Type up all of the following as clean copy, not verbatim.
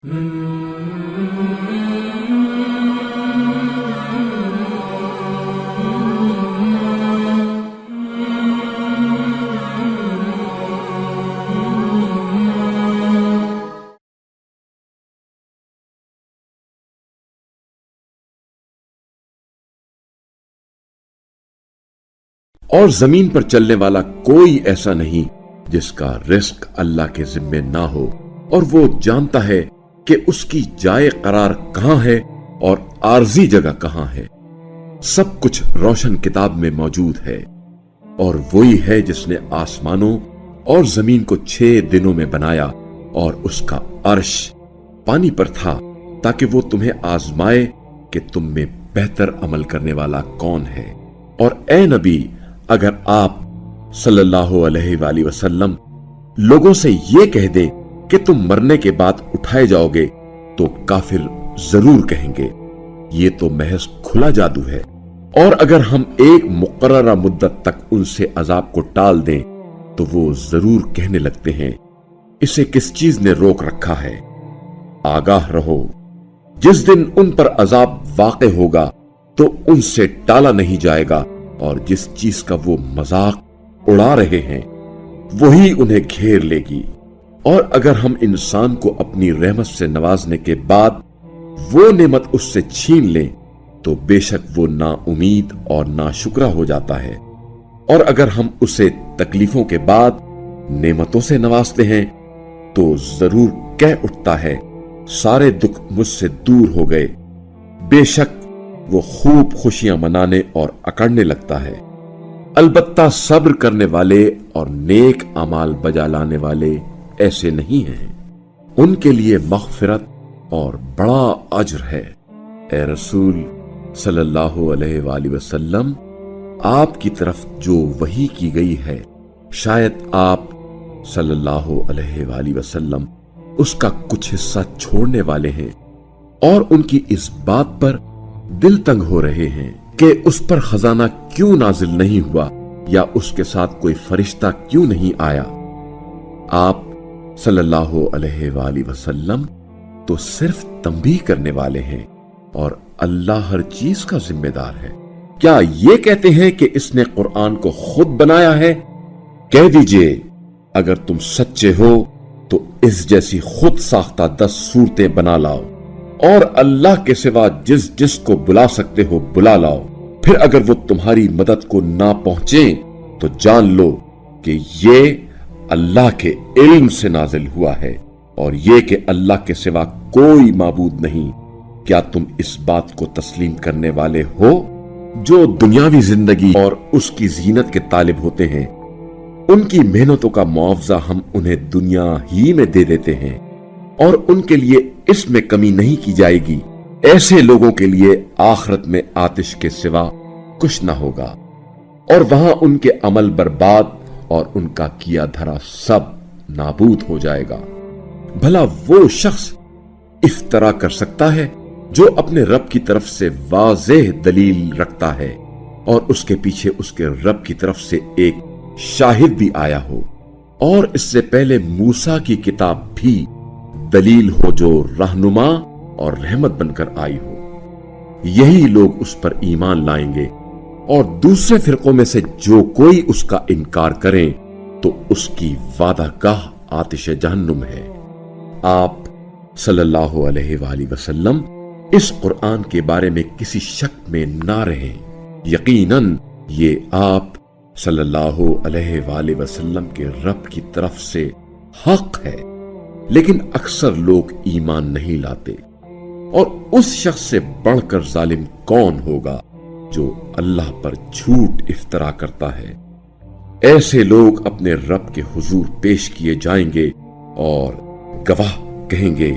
اور زمین پر چلنے والا کوئی ایسا نہیں جس کا رزق اللہ کے ذمے نہ ہو، اور وہ جانتا ہے کہ اس کی جائے قرار کہاں ہے اور عارضی جگہ کہاں ہے۔ سب کچھ روشن کتاب میں موجود ہے، اور وہی ہے جس نے آسمانوں اور زمین کو 6 دنوں میں بنایا، اور اس کا عرش پانی پر تھا تاکہ وہ تمہیں آزمائے کہ تم میں بہتر عمل کرنے والا کون ہے۔ اور اے نبی، اگر آپ صلی اللہ علیہ وآلہ وسلم لوگوں سے یہ کہہ دے کہ تم مرنے کے بعد اٹھائے جاؤ گے تو کافر ضرور کہیں گے یہ تو محض کھلا جادو ہے، اور اگر ہم ایک مقررہ مدت تک ان سے عذاب کو ٹال دیں تو وہ ضرور کہنے لگتے ہیں اسے کس چیز نے روک رکھا ہے۔ آگاہ رہو، جس دن ان پر عذاب واقع ہوگا تو ان سے ٹالا نہیں جائے گا، اور جس چیز کا وہ مذاق اڑا رہے ہیں وہی انہیں گھیر لے گی۔ اور اگر ہم انسان کو اپنی رحمت سے نوازنے کے بعد وہ نعمت اس سے چھین لیں تو بے شک وہ نا امید اور ناشکرا ہو جاتا ہے، اور اگر ہم اسے تکلیفوں کے بعد نعمتوں سے نوازتے ہیں تو ضرور کہہ اٹھتا ہے سارے دکھ مجھ سے دور ہو گئے۔ بے شک وہ خوب خوشیاں منانے اور اکڑنے لگتا ہے۔ البتہ صبر کرنے والے اور نیک اعمال بجا لانے والے ایسے نہیں ہیں، ان کے لیے مغفرت اور بڑا اجر ہے۔ اے رسول صلی اللہ علیہ وآلہ وسلم، آپ کی طرف جو وحی کی گئی ہے شاید آپ صلی اللہ علیہ وآلہ وسلم اس کا کچھ حصہ چھوڑنے والے ہیں، اور ان کی اس بات پر دل تنگ ہو رہے ہیں کہ اس پر خزانہ کیوں نازل نہیں ہوا یا اس کے ساتھ کوئی فرشتہ کیوں نہیں آیا۔ آپ صلی اللہ علیہ وآلہ وسلم تو صرف تنبیہ کرنے والے ہیں، اور اللہ ہر چیز کا ذمہ دار ہے۔ کیا یہ کہتے ہیں کہ اس نے قرآن کو خود بنایا ہے؟ کہہ دیجئے اگر تم سچے ہو تو اس جیسی خود ساختہ 10 صورتیں بنا لاؤ، اور اللہ کے سوا جس جس کو بلا سکتے ہو بلا لاؤ، پھر اگر وہ تمہاری مدد کو نہ پہنچیں تو جان لو کہ یہ اللہ کے علم سے نازل ہوا ہے، اور یہ کہ اللہ کے سوا کوئی معبود نہیں۔ کیا تم اس بات کو تسلیم کرنے والے ہو؟ جو دنیاوی زندگی اور اس کی زینت کے طالب ہوتے ہیں ان کی محنتوں کا معاوضہ ہم انہیں دنیا ہی میں دے دیتے ہیں، اور ان کے لیے اس میں کمی نہیں کی جائے گی۔ ایسے لوگوں کے لیے آخرت میں آتش کے سوا کچھ نہ ہوگا، اور وہاں ان کے عمل برباد اور ان کا کیا دھرا سب نابود ہو جائے گا۔ بھلا وہ شخص افترا کر سکتا ہے جو اپنے رب کی طرف سے واضح دلیل رکھتا ہے، اور اس کے پیچھے اس کے رب کی طرف سے ایک شاہد بھی آیا ہو، اور اس سے پہلے موسیٰ کی کتاب بھی دلیل ہو جو رہنما اور رحمت بن کر آئی ہو۔ یہی لوگ اس پر ایمان لائیں گے، اور دوسرے فرقوں میں سے جو کوئی اس کا انکار کریں تو اس کی وعدہ گاہ آتش جہنم ہے۔ آپ صلی اللہ علیہ وآلہ وسلم اس قرآن کے بارے میں کسی شک میں نہ رہیں، یقیناً یہ آپ صلی اللہ علیہ وآلہ وسلم کے رب کی طرف سے حق ہے، لیکن اکثر لوگ ایمان نہیں لاتے۔ اور اس شخص سے بڑھ کر ظالم کون ہوگا جو اللہ پر جھوٹ افطرا کرتا ہے۔ ایسے لوگ اپنے رب کے حضور پیش کیے جائیں گے اور گواہ کہیں گے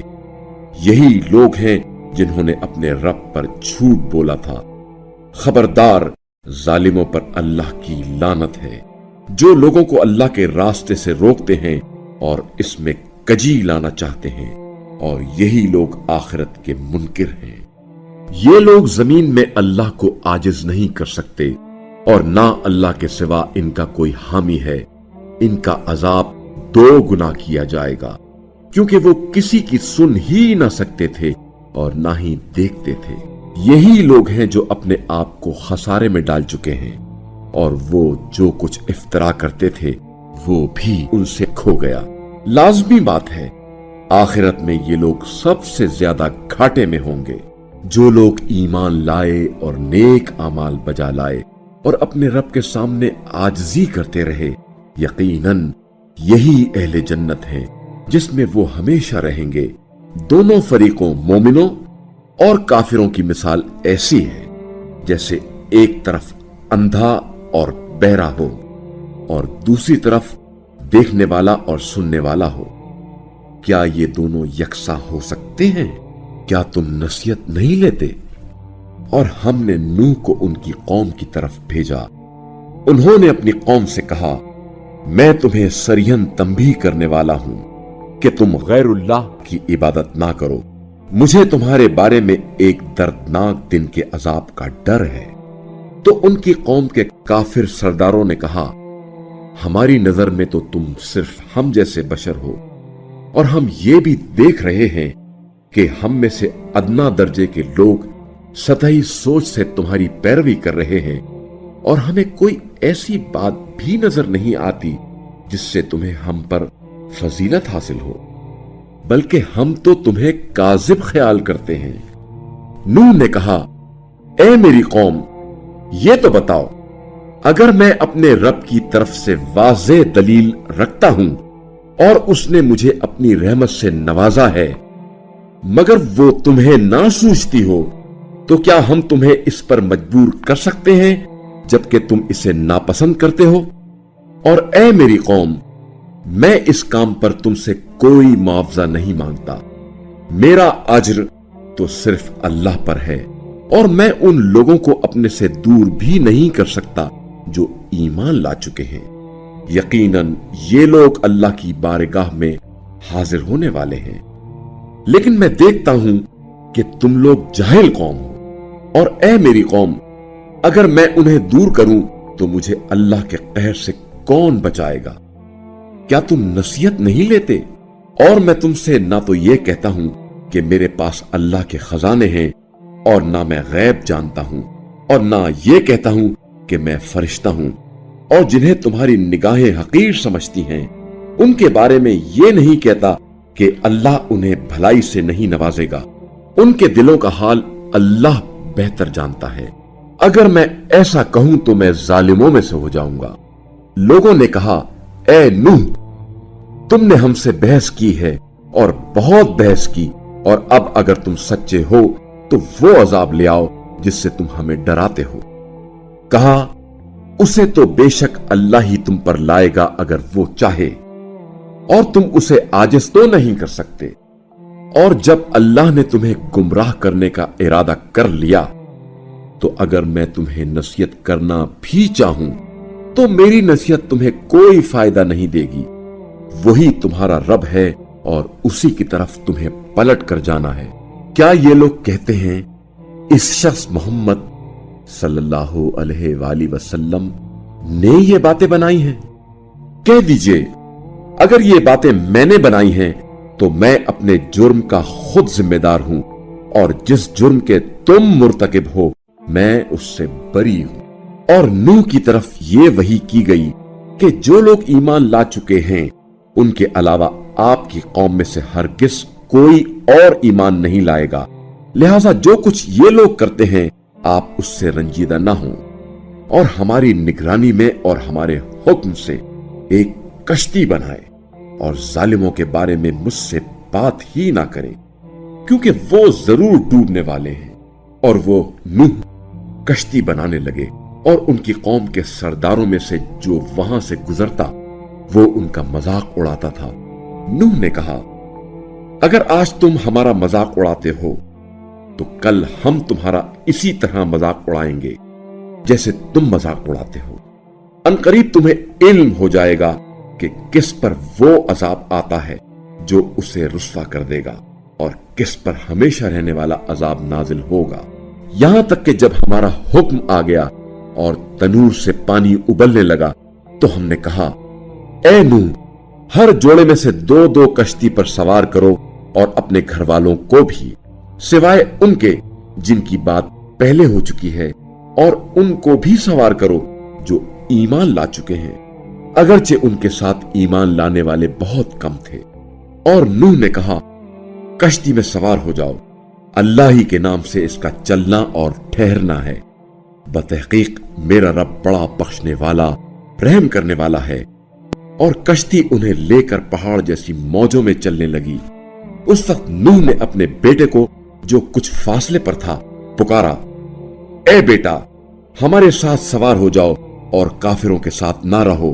یہی لوگ ہیں جنہوں نے اپنے رب پر جھوٹ بولا تھا۔ خبردار، ظالموں پر اللہ کی لعنت ہے، جو لوگوں کو اللہ کے راستے سے روکتے ہیں اور اس میں کجی لانا چاہتے ہیں، اور یہی لوگ آخرت کے منکر ہیں۔ یہ لوگ زمین میں اللہ کو عاجز نہیں کر سکتے، اور نہ اللہ کے سوا ان کا کوئی حامی ہے۔ ان کا عذاب 2 گنا کیا جائے گا۔ क्योंकि वो किसी की सुन ही ना सकते थे और ना ही देखते थे। यही लोग हैं जो अपने आप को खसारे में डाल चुके हैं, और वो जो कुछ इफ्तरा करते थे वो भी उनसे खो गया। लाजमी बात है, आखिरत में ये लोग सबसे ज्यादा घाटे में होंगे। जो लोग ईमान लाए और नेक आमाल बजा लाए और अपने रब के सामने आजिज़ी करते रहे, यकीनन यही अहले जन्नत हैं जिसमें वो हमेशा रहेंगे। दोनों फरीकों मोमिनों और काफिरों की मिसाल ऐसी है जैसे एक तरफ अंधा और बहरा हो और दूसरी तरफ देखने वाला और सुनने वाला हो। क्या ये दोनों यकसा हो सकते हैं? क्या तुम नसीहत नहीं लेते? और हमने नूह को उनकी कौम की तरफ भेजा। उन्होंने अपनी कौम से कहा, मैं तुम्हें सरियन तंबीह करने वाला हूं कि तुम गैरुल्लाह की इबादत ना करो। मुझे तुम्हारे बारे में एक दर्दनाक दिन के अजाब का डर है। तो उनकी कौम के काफिर सरदारों ने कहा, हमारी नजर में तो तुम सिर्फ हम जैसे बशर हो, और हम ये भी देख रहे हैं कि हम में से अदना दर्जे के लोग सतही सोच से तुम्हारी पैरवी कर रहे हैं, और हमें कोई ऐसी बात भी नजर नहीं आती जिससे तुम्हें हम पर फजीलत हासिल हो, बल्कि हम तो तुम्हें काजिब ख्याल करते हैं। नूह ने कहा, ए मेरी कौम, ये तो बताओ, अगर मैं अपने रब की तरफ से वाज़ेह दलील रखता हूं और उसने मुझे अपनी रहमत से नवाजा है, मगर वो तुम्हें ना सूझती हो, तो क्या हम तुम्हें इस पर मजबूर कर सकते हैं जबकि तुम इसे नापसंद करते हो? और ए मेरी कौम, मैं इस काम पर तुमसे कोई मुआवजा नहीं मांगता। मेरा अज्र तो सिर्फ अल्लाह पर है, और मैं उन लोगों को अपने से दूर भी नहीं कर सकता जो ईमान ला चुके हैं। यकीनन ये लोग अल्लाह की बारगाह में हाजिर होने वाले हैं। लेकिन मैं देखता हूं कि तुम लोग जाहिल कौम हो, और ए मेरी कौम, अगर मैं उन्हें दूर करूं तो मुझे अल्लाह के कहर से कौन बचाएगा? क्या तुम नसीहत नहीं लेते? और मैं तुमसे ना तो यह कहता हूं कि मेरे पास अल्लाह के खजाने हैं, और ना मैं गैब जानता हूं, और ना यह कहता हूं कि मैं फरिश्ता हूं। और जिन्हें तुम्हारी निगाहें हकीर समझती हैं, उनके बारे में यह नहीं कहता कि अल्लाह उन्हें भलाई से नहीं नवाजेगा। उनके दिलों का हाल अल्लाह बेहतर जानता है। अगर मैं ऐसा कहूं तो मैं जालिमों में से हो जाऊंगा। लोगों ने कहा, ए नूह, तुमने हमसे बहस की है और बहुत बहस की, और अब अगर तुम सच्चे हो तो वो अजाब ले आओ जिससे तुम हमें डराते हो। कहा, उसे तो बेशक अल्लाह ही तुम पर लाएगा अगर वो चाहे, और तुम उसे आजिज तो नहीं कर सकते। और जब अल्लाह ने तुम्हें गुमराह करने का इरादा कर लिया, तो अगर मैं तुम्हें नसीहत करना भी चाहूं तो मेरी नसीहत तुम्हें कोई फायदा नहीं देगी। वही तुम्हारा रब है और उसी की तरफ तुम्हें पलट कर जाना है। क्या ये लोग कहते हैं इस शख्स मोहम्मद सल्लल्लाहु अलैहि वसल्लम ने ये बातें बनाई हैं? कह दीजिए, अगर ये बातें मैंने बनाई हैं तो मैं अपने जुर्म का खुद जिम्मेदार हूं, और जिस जुर्म के तुम मुर्तकिब हो मैं उससे बरी हूं। और नूह की तरफ ये वही की गई कि जो लोग ईमान ला चुके हैं उनके अलावा आपकी कौम में से हरगिज़ कोई और ईमान नहीं लाएगा। लिहाजा जो कुछ ये लोग करते हैं आप उससे रंजीदा ना हो, और हमारी निगरानी में और हमारे हुक्म से एक कश्ती बनाए, और जालिमों के बारे में मुझसे बात ही ना करें, क्योंकि वो जरूर डूबने वाले हैं। और वो नूह कश्ती बनाने लगे, और उनकी कौम के सरदारों में से जो वहां से गुजरता वो उनका मजाक उड़ाता था। नूह ने कहा, अगर आज तुम हमारा मजाक उड़ाते हो तो कल हम तुम्हारा इसी तरह मजाक उड़ाएंगे जैसे तुम मजाक उड़ाते हो। अनकरीब तुम्हें इल्म हो जाएगा कि किस पर वो अजाब आता है जो उसे रुस्वा कर देगा, और किस पर हमेशा रहने वाला अजाब नाजिल होगा। यहां तक कि जब हमारा हुक्म आ गया और तनूर से पानी उबलने लगा तो हमने कहा, ए नूह, हर जोड़े में से दो दो कश्ती पर सवार करो और अपने घर वालों को भी, सिवाय उनके जिनकी बात पहले हो चुकी है, और उनको भी सवार करो जो ईमान ला चुके हैं, अगरचे उनके साथ ईमान लाने वाले बहुत कम थे। और नूह ने कहा, कश्ती में सवार हो जाओ, अल्लाह ही के नाम से इसका चलना और ठहरना है। बतहकीक मेरा रब बड़ा बख्शने वाला, रहम करने वाला है। और कश्ती उन्हें लेकर पहाड़ जैसी मौजों में चलने लगी। उस वक्त नूह ने अपने बेटे को, जो कुछ फासले पर था, पुकारा, ए बेटा, हमारे साथ सवार हो जाओ और काफिरों के साथ ना रहो।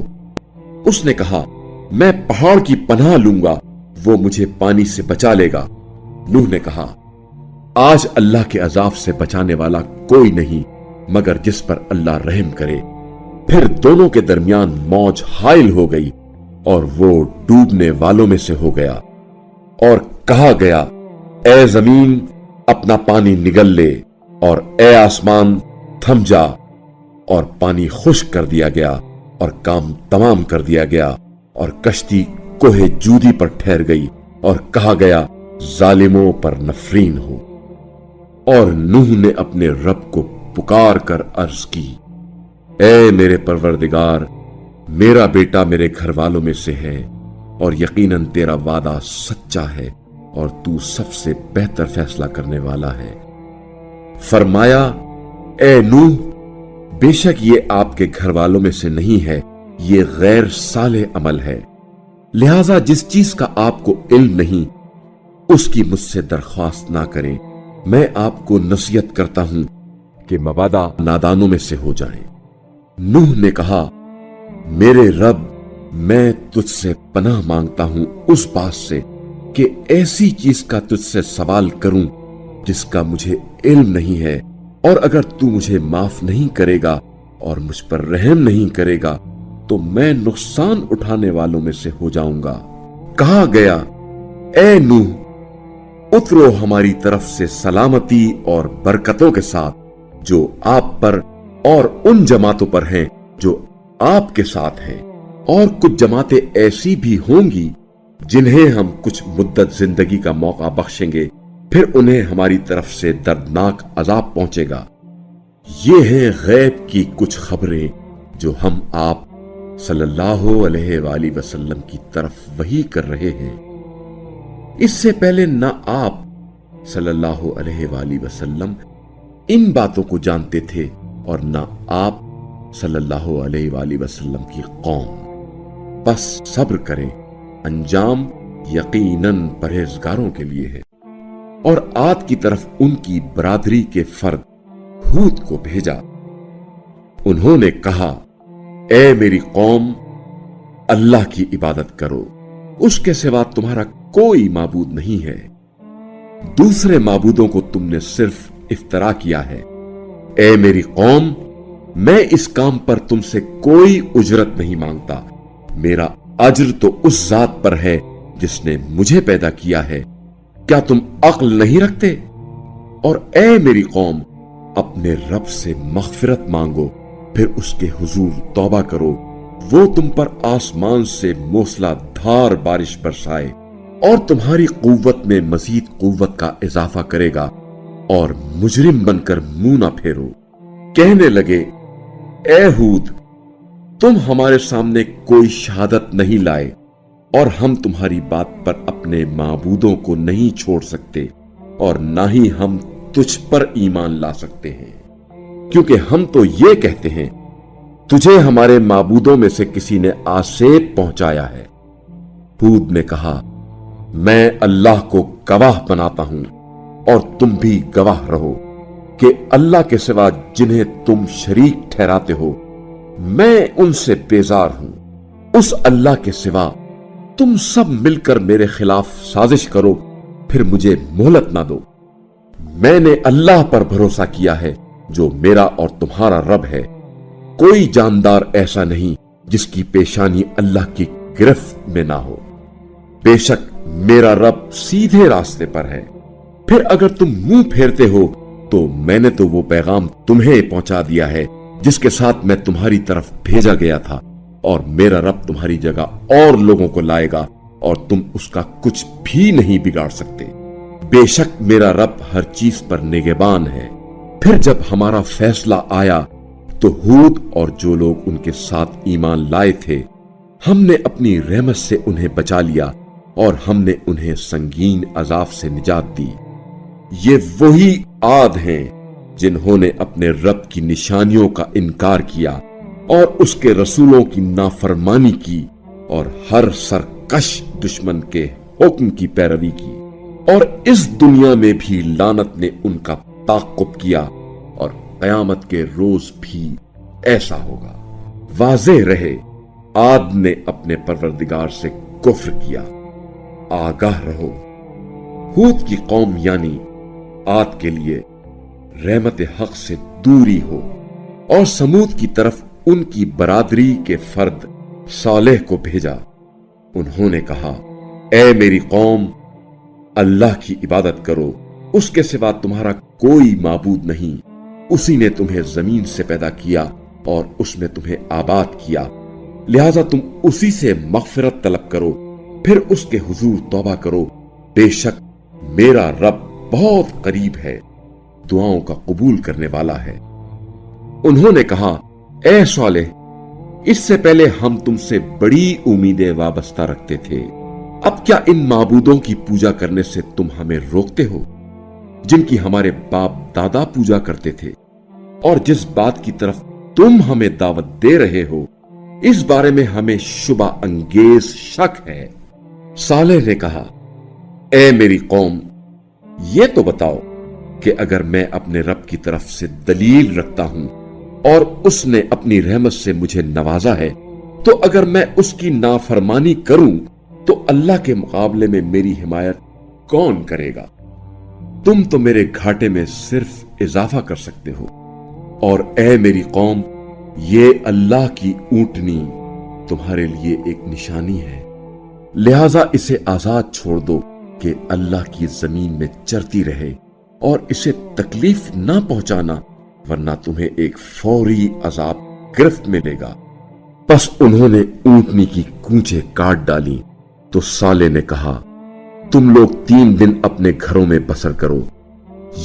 उसने कहा, मैं पहाड़ की पनाह लूंगा, वो मुझे पानी से बचा लेगा। नूह ने कहा, आज अल्लाह के अजाब से बचाने वाला कोई नहीं मगर जिस पर अल्लाह रहम करे। फिर दोनों के दरमियान मौज हाइल हो गई और वो डूबने वालों में से हो गया। और कहा गया, ए जमीन अपना पानी निगल ले, और ए आसमान थम जा। और पानी खुश्क कर दिया गया और काम तमाम कर दिया गया, और कश्ती कोहे जूदी पर ठहर गई। और कहा गया, जालिमों पर नफरीन हो। और नूह ने अपने रब को पुकार कर अर्ज की, ए मेरे परवरदिगार, मेरा बेटा मेरे घर वालों में से है, और यकीनन तेरा वादा सच्चा है और तू सबसे बेहतर फैसला करने वाला है। फरमाया, ए नूह, बेशक ये आपके घर वालों में से नहीं है, ये गैर साले अमल है। लिहाजा जिस चीज का आपको इल्म नहीं, उसकी मुझसे दरख्वास्त ना करें। मैं आपको नसीहत करता हूं कि मबादा नादानों में से हो जाएं। नूह ने कहा, मेरे रब, मैं तुझसे पनाह मांगता हूं उस बात से कि ऐसी चीज का तुझसे सवाल करूं जिसका मुझे इल्म नहीं है, और अगर तू मुझे माफ नहीं करेगा और मुझ पर रहम नहीं करेगा तो मैं नुकसान उठाने वालों में से हो जाऊंगा। कहा गया, ए नूह, उतरो हमारी तरफ से सलामती और बरकतों के साथ, जो आप पर और उन जमातों पर हैं जो आपके साथ हैं। और कुछ जमातें ऐसी भी होंगी जिन्हें हम कुछ मुद्दत जिंदगी का मौका बख्शेंगे, फिर उन्हें हमारी तरफ से दर्दनाक अजाब पहुंचेगा। ये हैं गैब की कुछ खबरें जो हम आप सल्लल्लाहु अलैहि वसल्लम की तरफ वही कर रहे हैं। इससे पहले ना आप सल्लल्लाहु अलैहि वसल्लम इन बातों को जानते थे और ना आप सल्लल्लाहु अलैहि वसल्लम की कौम। बस सब्र करें, अंजाम यकीनन परहेजगारों के लिए है। और आद की तरफ उनकी बरादरी के फर्द हूद को भेजा। उन्होंने कहा, ए मेरी कौम, अल्लाह की इबादत करो, उसके सिवा तुम्हारा कोई माबूद नहीं है। दूसरे माबूदों को तुमने सिर्फ इफ्तरा किया है। ए मेरी कौम, मैं इस काम पर तुमसे कोई उजरत नहीं मांगता। मेरा अज्र तो उस जात पर है जिसने मुझे पैदा किया है। क्या तुम अक्ल नहीं रखते? और ए मेरी कौम, अपने रब से मग़फ़िरत मांगो, फिर उसके हुजूर तौबा करो। वो तुम पर आसमान से मूसलाधार बारिश बरसाए और तुम्हारी कुव्वत में मजीद कुव्वत का इजाफा करेगा, और मुजरिम बनकर मुंह ना फेरो। कहने लगे, ए हूद, तुम हमारे सामने कोई शहादत नहीं लाए और हम तुम्हारी बात पर अपने माबूदों को नहीं छोड़ सकते, और ना ही हम तुझ पर ईमान ला सकते हैं, क्योंकि हम तो ये कहते हैं, तुझे हमारे माबूदों में से किसी ने आसेप पहुंचाया है। हूद ने कहा, मैं अल्लाह को गवाह बनाता हूं और तुम भी गवाह रहो कि अल्लाह के सिवा जिन्हें तुम शरीक ठहराते हो, मैं उनसे बेजार हूं। उस अल्लाह के सिवा तुम सब मिलकर मेरे खिलाफ साजिश करो, फिर मुझे मोहलत ना दो। मैंने अल्लाह पर भरोसा किया है जो मेरा और तुम्हारा रब है। कोई जानदार ऐसा नहीं जिसकी पेशानी अल्लाह की गिरफ्त में ना हो। बेशक मेरा रब सीधे रास्ते पर है। फिर अगर तुम मुंह फेरते हो तो मैंने तो वो पैगाम तुम्हें पहुंचा दिया है जिसके साथ मैं तुम्हारी तरफ भेजा गया था, اور میرا رب تمہاری جگہ اور لوگوں کو لائے گا اور تم اس کا کچھ بھی نہیں بگاڑ سکتے۔ بے شک میرا رب ہر چیز پر نگہبان ہے۔ پھر جب ہمارا فیصلہ آیا تو ہود اور جو لوگ ان کے ساتھ ایمان لائے تھے ہم نے اپنی رحمت سے انہیں بچا لیا اور ہم نے انہیں سنگین عذاب سے نجات دی۔ یہ وہی عاد ہیں جنہوں نے اپنے رب کی نشانیوں کا انکار کیا اور اس کے رسولوں کی نافرمانی کی اور ہر سرکش دشمن کے حکم کی پیروی کی، اور اس دنیا میں بھی لعنت نے ان کا تعاقب کیا اور قیامت کے روز بھی ایسا ہوگا۔ واضح رہے عاد نے اپنے پروردگار سے کفر کیا۔ آگاہ رہو، ہود کی قوم یعنی عاد کے لیے رحمت حق سے دوری ہو، اور سمود کی طرف ان کی برادری کے فرد صالح کو بھیجا۔ انہوں نے کہا، اے میری قوم، اللہ کی عبادت کرو، اس کے سوا تمہارا کوئی معبود نہیں۔ اسی نے تمہیں زمین سے پیدا کیا اور اس میں تمہیں آباد کیا، لہذا تم اسی سے مغفرت طلب کرو، پھر اس کے حضور توبہ کرو، بے شک میرا رب بہت قریب ہے، دعاؤں کا قبول کرنے والا ہے۔ انہوں نے کہا، اے صالح، اس سے پہلے ہم تم سے بڑی امیدیں وابستہ رکھتے تھے، اب کیا ان معبودوں کی پوجا کرنے سے تم ہمیں روکتے ہو جن کی ہمارے باپ دادا پوجا کرتے تھے؟ اور جس بات کی طرف تم ہمیں دعوت دے رہے ہو اس بارے میں ہمیں شبہ انگیز شک ہے۔ صالح نے کہا، اے میری قوم، یہ تو بتاؤ کہ اگر میں اپنے رب کی طرف سے دلیل رکھتا ہوں اور اس نے اپنی رحمت سے مجھے نوازا ہے، تو اگر میں اس کی نافرمانی کروں تو اللہ کے مقابلے میں میری حمایت کون کرے گا؟ تم تو میرے گھاٹے میں صرف اضافہ کر سکتے ہو، اور اے میری قوم، یہ اللہ کی اونٹنی تمہارے لیے ایک نشانی ہے، لہذا اسے آزاد چھوڑ دو کہ اللہ کی زمین میں چرتی رہے، اور اسے تکلیف نہ پہنچانا، ورنہ تمہیں ایک فوری عذاب گرفت میں لے گا۔ پس انہوں نے اونٹنی کی کونچیں کاٹ ڈالی تو صالح نے کہا، تم لوگ 3 دن اپنے گھروں میں بسر کرو،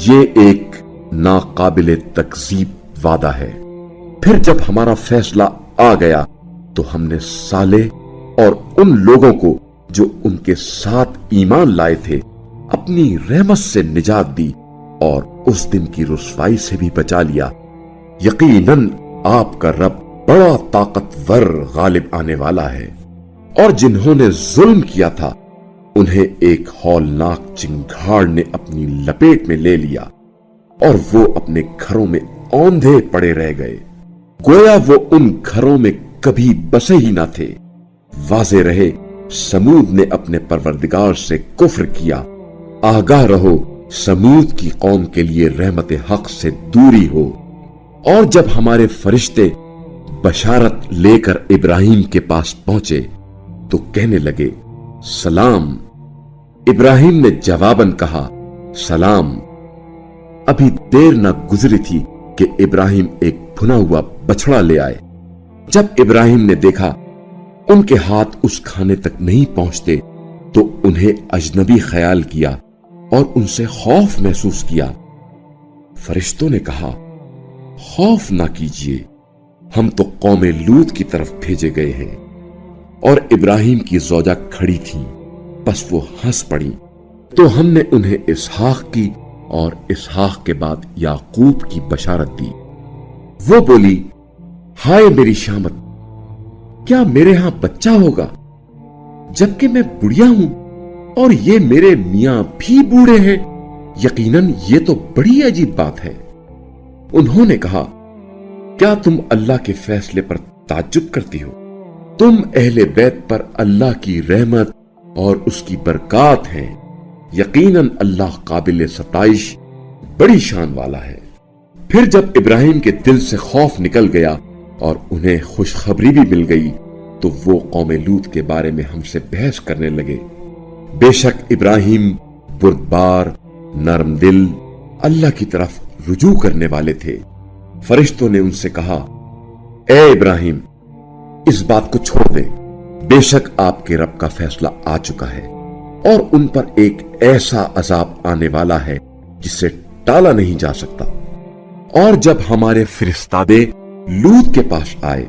یہ ایک ناقابل تکذیب وعدہ ہے۔ پھر جب ہمارا فیصلہ آ گیا تو ہم نے صالح اور ان لوگوں کو جو ان کے ساتھ ایمان لائے تھے اپنی رحمت سے نجات دی اور اس دن کی رسوائی سے بھی بچا لیا۔ یقیناً آپ کا رب بڑا طاقتور غالب آنے والا ہے۔ اور جنہوں نے ظلم کیا تھا انہیں ایک ہولناک چنگھاڑ نے اپنی لپیٹ میں لے لیا اور وہ اپنے گھروں میں اوندھے پڑے رہ گئے، گویا وہ ان گھروں میں کبھی بسے ہی نہ تھے۔ واضح رہے سمود نے اپنے پروردگار سے کفر کیا۔ آگاہ رہو سمود کی قوم کے لیے رحمت حق سے دوری ہو۔ اور جب ہمارے فرشتے بشارت لے کر ابراہیم کے پاس پہنچے تو کہنے لگے، سلام۔ ابراہیم نے جواباً کہا، سلام۔ ابھی دیر نہ گزری تھی کہ ابراہیم ایک بھنا ہوا بچڑا لے آئے۔ جب ابراہیم نے دیکھا ان کے ہاتھ اس کھانے تک نہیں پہنچتے تو انہیں اجنبی خیال کیا اور ان سے خوف محسوس کیا۔ فرشتوں نے کہا، خوف نہ کیجیے، ہم تو قوم لوط کی طرف بھیجے گئے ہیں۔ اور ابراہیم کی زوجہ کھڑی تھی، پس وہ ہنس پڑی تو ہم نے انہیں اسحاق کی اور اسحاق کے بعد یعقوب کی بشارت دی۔ وہ بولی، ہائے میری شامت، کیا میرے ہاں بچہ ہوگا جبکہ میں بڑھیا ہوں اور یہ میرے میاں بھی بوڑھے ہیں؟ یقیناً یہ تو بڑی عجیب بات ہے۔ انہوں نے کہا، کیا تم اللہ کے فیصلے پر تعجب کرتی ہو؟ تم اہل بیت پر اللہ کی رحمت اور اس کی برکات ہیں، یقیناً اللہ قابل ستائش بڑی شان والا ہے۔ پھر جب ابراہیم کے دل سے خوف نکل گیا اور انہیں خوشخبری بھی مل گئی تو وہ قوم لوط کے بارے میں ہم سے بحث کرنے لگے۔ بے شک ابراہیم بردبار، نرم دل، اللہ کی طرف رجوع کرنے والے تھے۔ فرشتوں نے ان سے کہا، اے ابراہیم، इस बात को छोड़ दें। बेशक आपके रब का फैसला आ चुका है और उन पर एक ऐसा अजाब आने वाला है जिसे टाला नहीं जा सकता। और जब हमारे फिरिश्तादे लूत के पास आए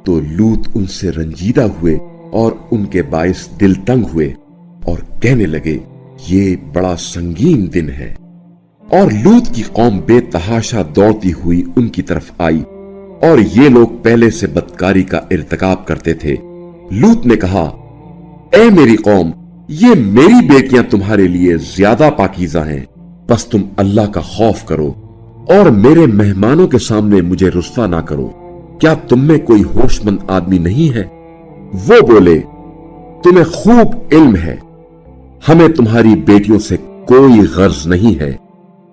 तो लूत उनसे रंजीदा हुए और उनके बाइस दिल तंग हुए और कहने लगे, ये बड़ा संगीन दिन है। और लूत की कौम बेतहाशा दौड़ती हुई उनकी तरफ आई और ये लोग पहले से बदकारी का इर्तिकाब करते थे। लूत ने कहा, ए मेरी कौम, ये मेरी बेटियां तुम्हारे लिए ज्यादा पाकीज़ा हैं, बस तुम अल्लाह का खौफ करो और मेरे मेहमानों के सामने मुझे रुस्वा ना करो। क्या तुम में कोई होशमंद आदमी नहीं है? वो बोले, तुम्हें खूब इल्म है, हमें तुम्हारी बेटियों से कोई गर्ज नहीं है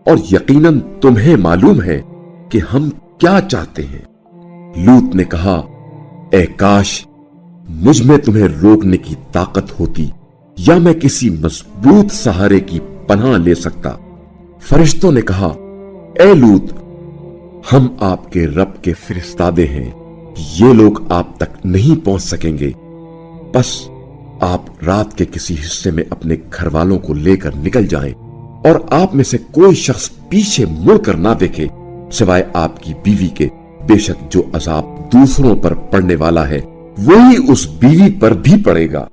और यकीनन तुम्हें मालूम है कि हम क्या चाहते हैं। लूत ने कहा, ए काश मुझ में तुम्हें रोकने की ताकत होती या मैं किसी मजबूत सहारे की पनाह ले सकता। फरिश्तों ने कहा, ए लूत, हम आपके रब के फिरिश्तादे हैं, ये लोग आप तक नहीं पहुंच सकेंगे। बस आप रात के किसी हिस्से में अपने घर वालों को लेकर निकल जाएं और आप में से कोई शख्स पीछे मुड़कर ना देखे सिवाय आपकी बीवी के। बेशक जो अजाब दूसरों पर पड़ने वाला है वही उस बीवी पर भी पड़ेगा।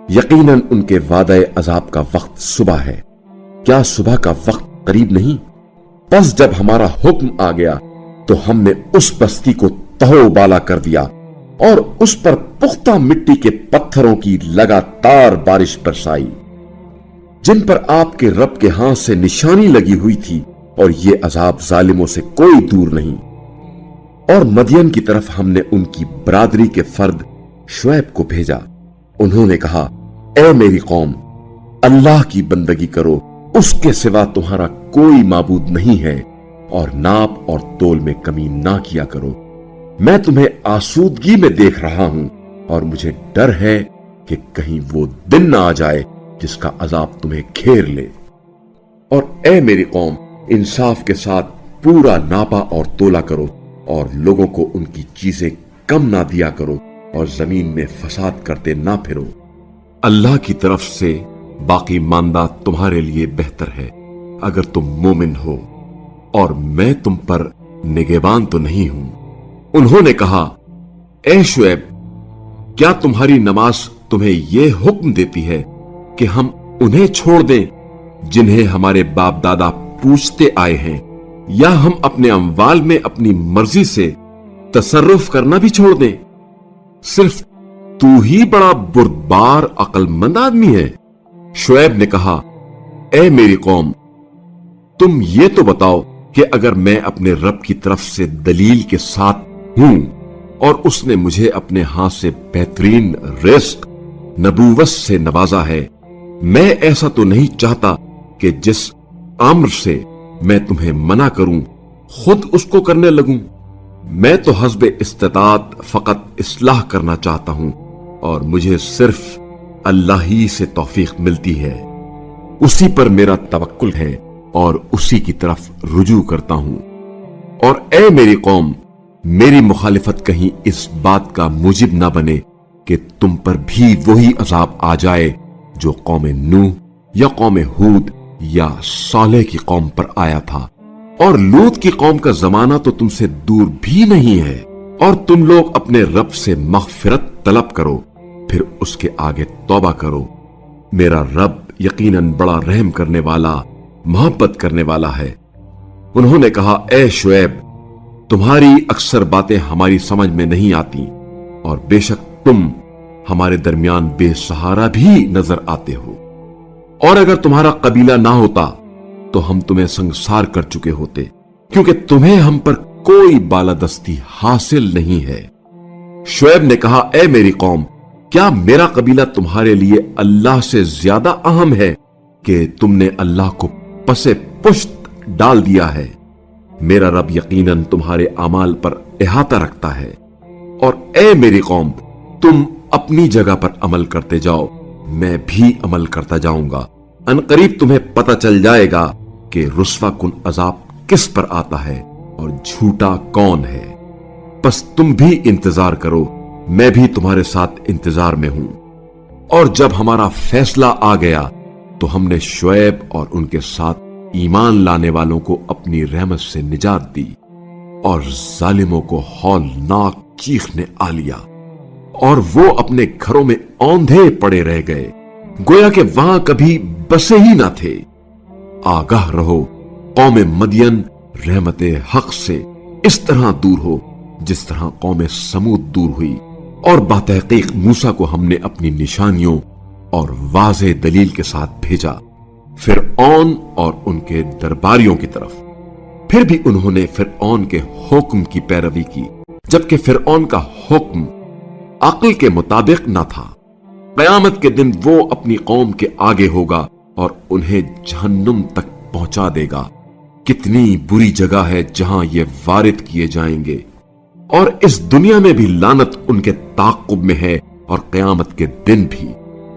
यकीनन उनके वादे अजाब का वक्त सुबह है। क्या सुबह का वक्त करीब नहीं? बस जब हमारा हुक्म आ गया तो हमने उस बस्ती को तहोबाला कर दिया और उस पर पुख्ता मिट्टी के पत्थरों की लगातार बारिश बरसाई जिन पर आपके रब के हाथ से निशानी लगी हुई थी, और ये अजाब जालिमों से कोई दूर नहीं। और मदियन की तरफ हमने उनकी बरादरी के फर्द शुएब को भेजा। उन्होंने कहा, ए मेरी कौम, अल्लाह की बंदगी करो, उसके सिवा तुम्हारा कोई माबूद नहीं है, और नाप और तोल में कमी ना किया करो। मैं तुम्हें आसूदगी में देख रहा हूं और मुझे डर है कि कहीं वो दिन ना आ जाए जिसका अजाब तुम्हें घेर ले। और ए मेरी कौम, इंसाफ के साथ पूरा नापा और तोला करो और लोगों को उनकी चीजें कम ना दिया करो और जमीन में फसाद करते ना फिरो। अल्लाह की तरफ से बाकी मानदा तुम्हारे लिए बेहतर है अगर तुम मोमिन हो, और मैं तुम पर निगहबान तो नहीं हूं। उन्होंने कहा, ए शुएब, क्या तुम्हारी नमाज तुम्हें यह हुक्म देती है कि हम उन्हें छोड़ दें जिन्हें हमारे बाप दादा पूछते आए हैं, या हम अपने अमवाल में अपनी मर्जी से तसर्रुफ करना भी छोड़ दें? सिर्फ तू ही बड़ा बुर्दबार अक्लमंद आदमी है। शुएब ने कहा, ए मेरी कौम, तुम ये तो बताओ कि अगर मैं अपने रब की तरफ से दलील के साथ हूं और उसने मुझे अपने हाथ से बेहतरीन रिस्क नबूवत से नवाजा है, मैं ऐसा तो नहीं चाहता कि जिस अम्र से मैं तुम्हें मना करूं खुद उसको करने लगूं। मैं तो हस्बे इस्तिताअत फकत इस्लाह करना चाहता हूं और मुझे सिर्फ अल्लाह ही से तौफीक मिलती है। उसी पर मेरा तवक्कुल है और उसी की तरफ रुजू करता हूं। और ए मेरी कौम, मेरी मुखालिफत कहीं इस बात का मुजिब ना बने कि तुम पर भी वही अजाब आ जाए जो कौम नूह या कौम हूद या सालेह की कौम पर आया था। और लूत की कौम का जमाना तो तुमसे दूर भी नहीं है। और तुम लोग अपने रब से मग़फ़िरत तलब करो, फिर उसके आगे तौबा करो। मेरा रब यकीनन बड़ा रहम करने वाला, मोहब्बत करने वाला है। उन्होंने कहा, ए शुएब, तुम्हारी अक्सर बातें हमारी समझ में नहीं आती और बेशक तुम हमारे दरमियान बेसहारा भी नजर आते हो। और अगर तुम्हारा कबीला ना होता तो हम तुम्हें संसार कर चुके होते, क्योंकि तुम्हें हम पर कोई बालादस्ती हासिल नहीं है। शुएब ने कहा, ए मेरी कौम, क्या मेरा कबीला तुम्हारे लिए अल्लाह से ज्यादा अहम है कि तुमने अल्लाह को पसे पुश्त डाल दिया है? मेरा रब यकीनन तुम्हारे अमाल पर इहाता रखता है। और ए मेरी कौम, तुम अपनी जगह पर अमल करते जाओ, मैं भी अमल करता जाऊंगा। अनकरीब तुम्हें पता चल जाएगा कि रुस्वा कुन अजाब किस पर आता है और झूठा कौन है। बस तुम भी इंतजार करो मैं भी तुम्हारे साथ इंतजार में हूं। और जब हमारा फैसला आ गया तो हमने शुएब और उनके साथ ईमान लाने वालों को अपनी रहमत से निजात दी और जालिमों को हौलनाक चीखने आ लिया और वो अपने घरों में औंधे पड़े रह गए, गोया कि वहां कभी बसे ही ना थे। आगाह रहो, कौम मदियन रहमत हक से इस तरह दूर हो जिस तरह कौम समूद दूर हुई। और बातहकीक मूसा को हमने अपनी निशानियों और वाज़े दलील के साथ भेजा फिरऔन और उनके दरबारियों की तरफ। फिर भी उन्होंने फिरऔन के हुक्म की पैरवी की, जबकि फिरऔन का हुक्म अक्ल के मुताबिक न था। कयामत के दिन वो अपनी कौम के आगे होगा और उन्हें जहन्नुम तक पहुंचा देगा। कितनी बुरी जगह है जहां ये वारिद किए जाएंगे। और इस दुनिया में भी लानत उनके ताक़ुब में है और कयामत के दिन भी।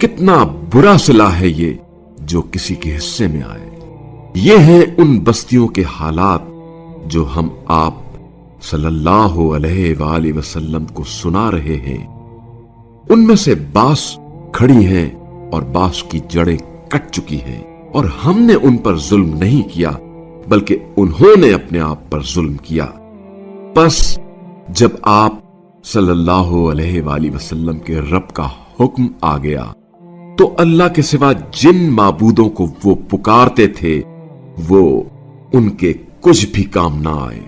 कितना बुरा सिला है ये जो किसी के हिस्से में आए। ये हैं उन बस्तियों के हालात जो हम आप सल्लल्लाहु अलैहि वसल्लम को सुना रहे हैं। उनमें से बास खड़ी हैं और बास की जड़ें कट चुकी हैं, और हमने उन पर जुल्म नहीं किया बल्कि उन्होंने अपने आप पर जुल्म किया। बस जब आप सल्लल्लाहु अलैहि वसल्लम के रब का हुक्म आ गया तो अल्लाह के सिवा जिन माबूदों को वो पुकारते थे वो उनके कुछ भी काम ना आए,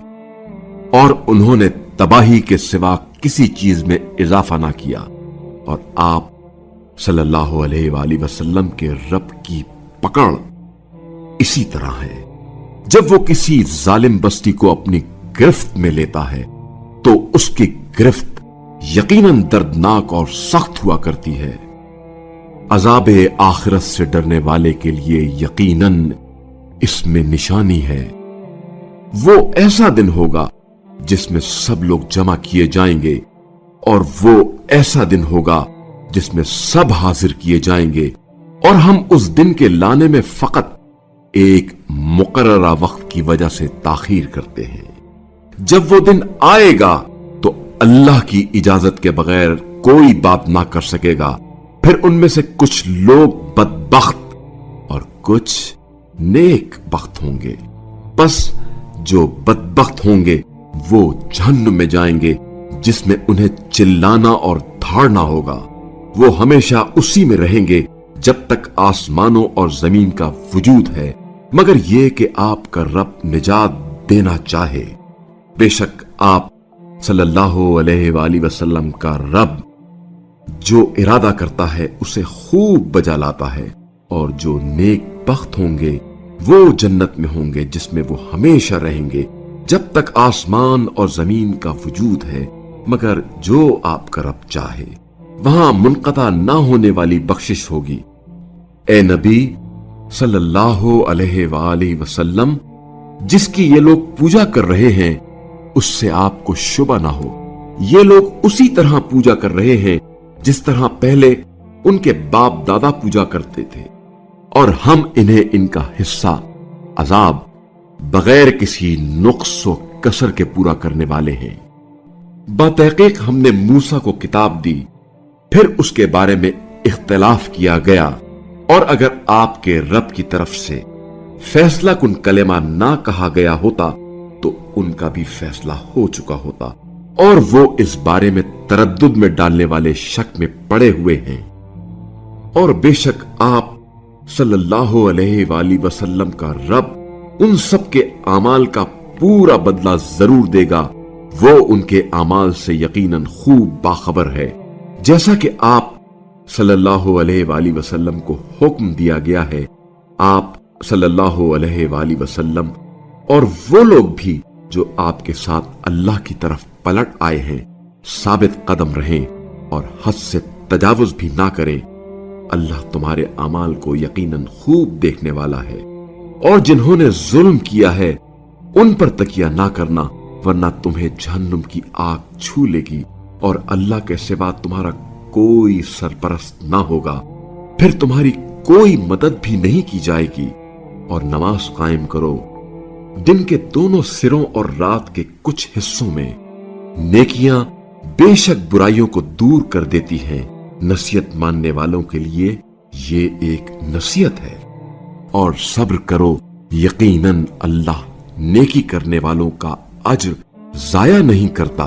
और उन्होंने तबाही के सिवा किसी चीज में इजाफा ना किया। और आप सल्लल्लाहु अलैहि वसल्लम के रब की पकड़ इसी तरह है। जब वो किसी जालिम बस्ती को अपनी गिरफ्त में लेता है तो उसकी गिरफ्त यकीनन दर्दनाक और सख्त हुआ करती है। अजाब आखिरत से डरने वाले के लिए यकीनन इसमें निशानी है। वो ऐसा दिन होगा जिसमें सब लोग जमा किए जाएंगे, और वो ऐसा दिन होगा जिसमें सब हाजिर किए जाएंगे, और हम उस दिन के लाने में फकत एक मुकर्ररा वक्त की वजह से ताखीर करते हैं। जब वो दिन आएगा तो अल्लाह की इजाजत के बगैर कोई बात ना कर सकेगा। फिर उनमें से कुछ लोग बदबख्त और कुछ नेक बख्त होंगे। बस जो बदबख्त होंगे वो जहन्नुम में जाएंगे जिसमें उन्हें चिल्लाना और धाड़ना होगा। वो हमेशा उसी में रहेंगे जब तक आसमानों और जमीन का वजूद है, मगर यह कि आपका रब निजात देना चाहे। बेशक आप सल्लल्लाहु अलैहि वसल्लम का रब जो इरादा करता है उसे खूब बजा लाता है, और जो नेक बख्त होंगे वो जन्नत में होंगे जिसमें वो हमेशा रहेंगे जब तक आसमान और जमीन का वजूद है, मगर जो आपका रब चाहे। वहां मुनक़ता ना होने वाली बख्शिश होगी। ए नबी सल्लल्लाहु अलैहि वसल्लम, जिसकी ये लोग पूजा कर रहे हैं उससे आपको शुबा ना हो। ये लोग उसी तरह पूजा कर रहे हैं जिस तरह पहले उनके बाप दादा पूजा करते थे, और हम इन्हें इनका हिस्सा अजाब बगैर किसी नुक्स व कसर के पूरा करने वाले हैं। बतहकीक हमने मूसा को किताब दी, फिर उसके बारे में इख्तिलाफ किया गया, और अगर आपके रब की तरफ से फैसला कुन कलेमा ना कहा गया होता तो उनका भी फैसला हो चुका होता, और वो इस बारे में तरद्दुद में डालने वाले शक में पड़े हुए हैं। और बेशक आप सल्लल्लाहु अलैहि वसल्लम का रब उन सब के आमाल का पूरा बदला जरूर देगा। वो उनके आमाल से यकीनन खूब बाखबर है। जैसा कि आप सल्लल्लाहु अलैहि वसल्लम को हुक्म दिया गया है, आप सल्लल्लाहु अलैहि वसल्लम और वो लोग भी जो आपके साथ अल्लाह की तरफ पलट आए हैं साबित कदम रहें और हद से तजावुज भी ना करें। अल्लाह तुम्हारे अमाल को यकीनन खूब देखने वाला है। और जिन्होंने जुल्म किया है उन पर तकिया ना करना, वरना तुम्हें जहन्नुम की आग छू लेगी और अल्लाह के सिवा तुम्हारा कोई सरपरस्त ना होगा। फिर तुम्हारी कोई मदद भी नहीं की जाएगी। और नमाज कायम करो दिन के दोनों सिरों और रात के कुछ हिस्सों में। नेकियां बेशक बुराइयों को दूर कर देती हैं। नसीहत मानने वालों के लिए ये एक नसीहत है। और सब्र करो, यकीनन अल्लाह नेकी करने वालों का अज्र जाया नहीं करता।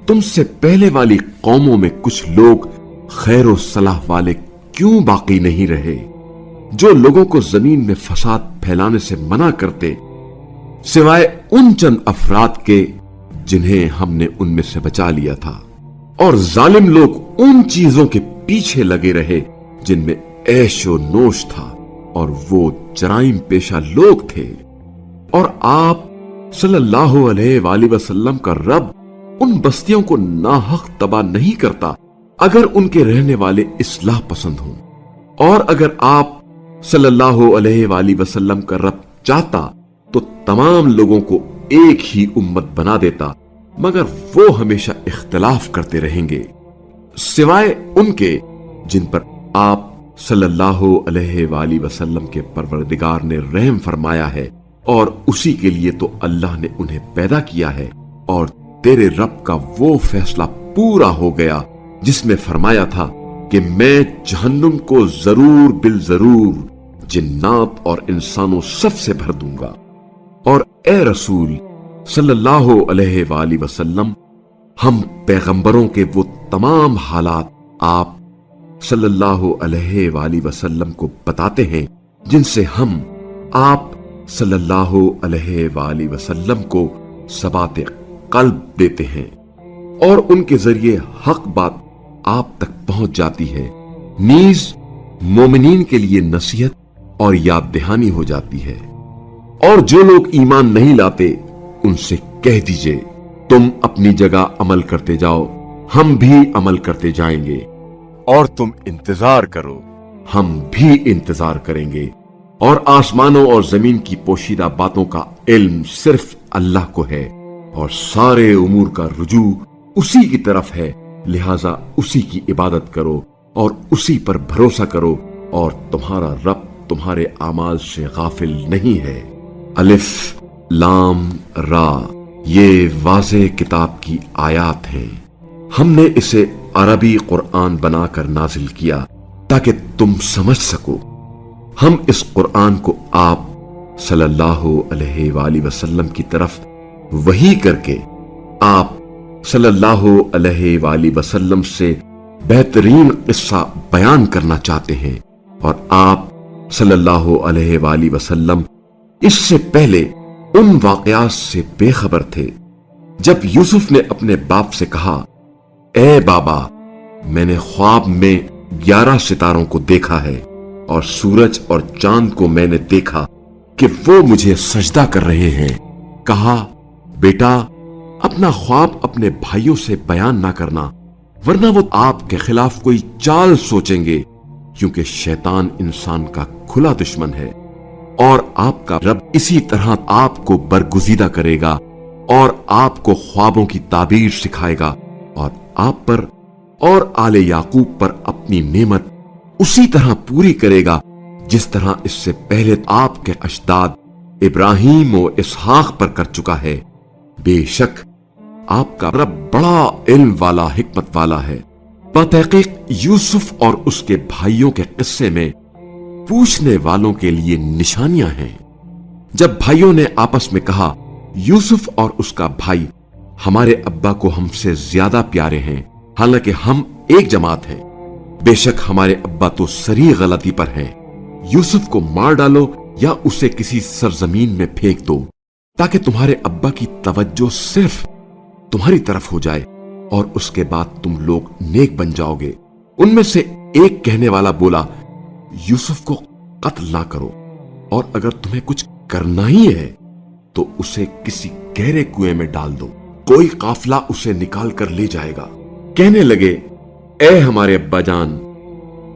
तुमसे पहले वाली कौमों में कुछ लोग खैर और सलाह वाले क्यों बाकी नहीं रहे, जो लोगों को जमीन में फसाद फैलाने से मना करते, सिवाय उन चंद अफराद के जिन्हें हमने उनमें से बचा लिया था। और जालिम लोग उन चीजों के पीछे लगे रहे जिनमें ऐशो नोश था, और वो जराइम पेशा लोग थे। और आप सल्लल्लाहु अलैहि वसल्लम का रब उन बस्तियों को नाहक तबाह नहीं करता अगर उनके रहने वाले इस्लाह पसंद हों। और अगर आप सल्लल्लाहु अलैहि वसल्लम का रब चाहता तो तमाम लोगों को एक ही उम्मत बना देता, मगर वो हमेशा इख्तिलाफ करते रहेंगे, सिवाय उनके जिन पर आप सल्लल्लाहु अलैहि वसल्लम के परवरदिगार ने रहम फरमाया है, और उसी के लिए तो अल्लाह ने उन्हें पैदा किया है। और तेरे रब का वो फैसला पूरा हो गया जिसमें फरमाया था कि मैं जहन्नुम को जरूर बिल जरूर जिन्नात और इंसानों सबसे भर दूंगा। और ए रसूल सल्लल्लाहु अलैहि वसल्लम, हम पैगंबरों के वो तमाम हालात आप सल्लल्लाहु अलैहि वसल्लम को बताते हैं जिनसे हम आप सल्लल्लाहु अलैहि वसल्लम को सबाते कल्ब देते हैं, और उनके जरिए हक बात आप तक पहुंच जाती है। नीज मोमिनीन के लिए नसीहत और याद दहानी हो जाती है। और जो लोग ईमान नहीं लाते उनसे कह दीजिए, तुम अपनी जगह अमल करते जाओ, हम भी अमल करते जाएंगे, और तुम इंतजार करो, हम भी इंतजार करेंगे। और आसमानों और जमीन की पोशीदा बातों का इल्म सिर्फ अल्लाह को है, और सारे उमूर का रुजू उसी की तरफ है, लिहाजा उसी की इबादत करो और उसी पर भरोसा करो, और तुम्हारा रब तुम्हारे आमाल से गाफिल नहीं है। अलिफ लाम रा, ये वाज़े किताब की आयात हैं। हमने इसे अरबी कुरान बनाकर नाजिल किया ताकि तुम समझ सको। हम इस कुरान को आप सल्लल्लाहु अलैहि वसल्लम की तरफ वही करके आप सल्लल्लाहु अलैहि वसल्लम से बेहतरीन किस्सा बयान करना चाहते हैं, और आप सल्लल्लाहु अलैहि वसल्लम इससे पहले उन वाकयात से बेखबर थे जब यूसुफ ने अपने बाप से कहा, ए बाबा, मैंने ख्वाब में 11 सितारों को देखा है, और सूरज और चांद को मैंने देखा कि वो मुझे सजदा कर रहे हैं। कहा, बेटा, अपना ख्वाब अपने भाइयों से बयान ना करना, वरना वो आपके खिलाफ कोई चाल सोचेंगे, क्योंकि शैतान इंसान का खुला दुश्मन है। और आपका रब इसी तरह आपको बरगुजीदा करेगा और आपको ख्वाबों की ताबीर सिखाएगा, और आप पर और आले याकूब पर अपनी नेमत उसी तरह पूरी करेगा जिस तरह इससे पहले आपके अजदाद इब्राहिम और इसहाक पर कर चुका है। बेशक आपका रब बड़ा इल्म वाला, हिकमत वाला है। बतहकीक यूसुफ और उसके भाइयों के किस्से में पूछने वालों के लिए निशानियां हैं। जब भाइयों ने आपस में कहा, यूसुफ और उसका भाई हमारे अब्बा को हमसे ज्यादा प्यारे हैं, हालांकि हम एक जमात हैं, बेशक हमारे अब्बा तो सरी गलती पर हैं। यूसुफ को मार डालो या उसे किसी सरजमीन में फेंक दो, ताकि तुम्हारे अब्बा की तवज्जो सिर्फ तुम्हारी तरफ हो जाए, और उसके बाद तुम लोग नेक बन जाओगे। उनमें से एक कहने वाला बोला, यूसुफ को कत्ल ना करो, और अगर तुम्हें कुछ करना ही है तो उसे किसी गहरे कुएं में डाल दो, कोई काफिला उसे निकाल कर ले जाएगा। कहने लगे, ए हमारे अब्बा जान,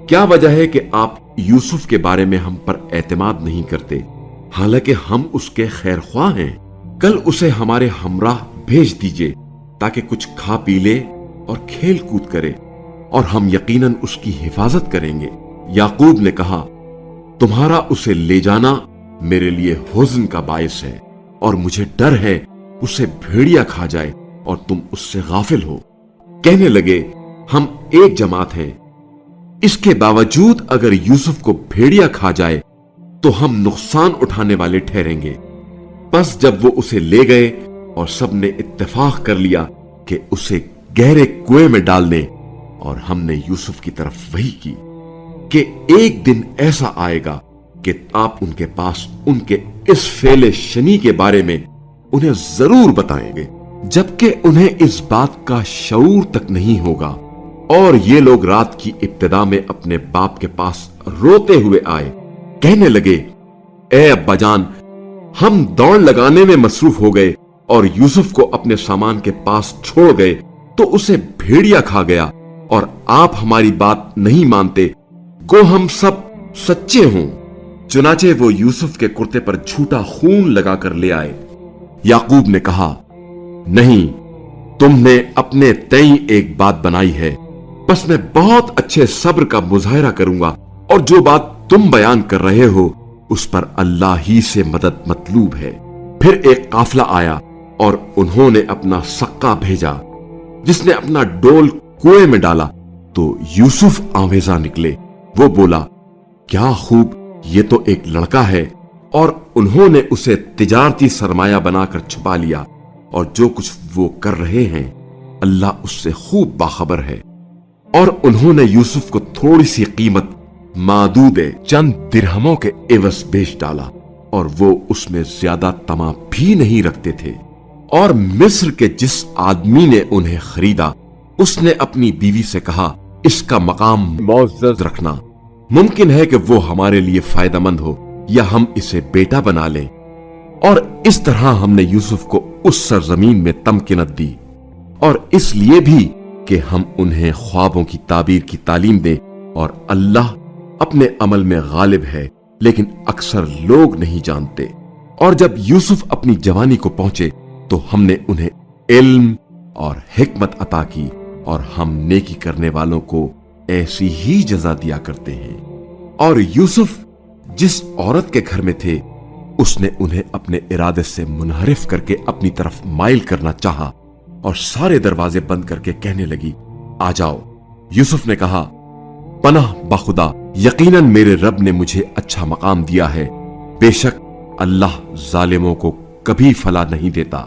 क्या वजह है कि आप यूसुफ के बारे में हम पर एतमाद नहीं करते, हालांकि हम उसके खैर ख्वाह हैं। कल उसे हमारे हमराह भेज दीजिए ताकि कुछ खा पी ले और खेल कूद करे, और हम यकीनन उसकी हिफाजत करेंगे। याकूब ने कहा, तुम्हारा उसे ले जाना मेरे लिए हुज़्न का बायस है, और मुझे डर है उसे भेड़िया खा जाए और तुम उससे गाफिल हो। कहने लगे, हम एक जमात हैं। इसके बावजूद अगर यूसुफ को भेड़िया खा जाए तो हम नुकसान उठाने वाले ठहरेंगे। बस जब वो उसे ले गए और सबने इत्तेफाक कर लिया कि उसे गहरे कुएं में डाल दें, और हमने यूसुफ की तरफ वही की कि एक दिन ऐसा आएगा कि आप उनके पास उनके इस फेले शनी के बारे में उन्हें जरूर बताएंगे, जबकि उन्हें इस बात का शऊर तक नहीं होगा। और ये लोग रात की इब्तिदा में अपने बाप के पास रोते हुए आए, कहने लगे, ए अब्बाजान, हम दौड़ लगाने में मसरूफ हो गए और यूसुफ को अपने सामान के पास छोड़ गए तो उसे भेड़िया खा गया, और आप हमारी बात नहीं मानते, गो हम सब सच्चे हों। चुनाचे वो यूसुफ के कुर्ते पर झूठा खून लगाकर ले आए। याकूब ने कहा, नहीं, तुमने अपने तय एक बात बनाई है, बस मैं बहुत अच्छे सब्र का मुजाहिरा करूंगा, और जो बात तुम बयान कर रहे हो उस पर अल्लाह ही से मदद मतलूब है। फिर एक काफिला आया और उन्होंने अपना सक्का भेजा, जिसने अपना डोल कुएं में डाला तो यूसुफ आवेजा निकले। वो बोला, क्या खूब, ये तो एक लड़का है। और उन्होंने उसे तिजारती सरमाया बनाकर छुपा लिया, और जो कुछ वो कर रहे हैं अल्लाह उससे खूब बाखबर है। और उन्होंने यूसुफ को थोड़ी सी कीमत मादूदे चंद दिरहमों के एवज बेच डाला, और वो उसमें ज्यादा तमा भी नहीं रखते थे। और मिस्र के जिस आदमी ने उन्हें खरीदा उसने अपनी बीवी से कहा, इसका मकाम मुअज़्ज़ज़ रखना, मुमकिन है कि वो हमारे लिए फायदेमंद हो या हम इसे बेटा बना लें। और इस तरह हमने यूसुफ को उस सरजमीन में तमकीनत दी, और इसलिए भी कि हम उन्हें ख्वाबों की ताबीर की तालीम दें। और अल्लाह अपने अमल में गालिब है, लेकिन अक्सर लोग नहीं जानते। और जब यूसुफ अपनी जवानी को पहुंचे तो हमने उन्हें इल्म और हिकमत अता की, और हम नेकी करने वालों को ऐसी ही जजा दिया करते हैं। और यूसुफ जिस औरत के घर में थे उसने उन्हें अपने इरादे से मुनहरिफ करके अपनी तरफ माइल करना चाहा, और सारे दरवाजे बंद करके कहने लगी, आ जाओ। यूसुफ ने कहा, पनाह बाखुदा, यकीनन मेरे रब ने मुझे अच्छा मकाम दिया है, बेशक अल्लाह जालिमों को कभी फला नहीं देता।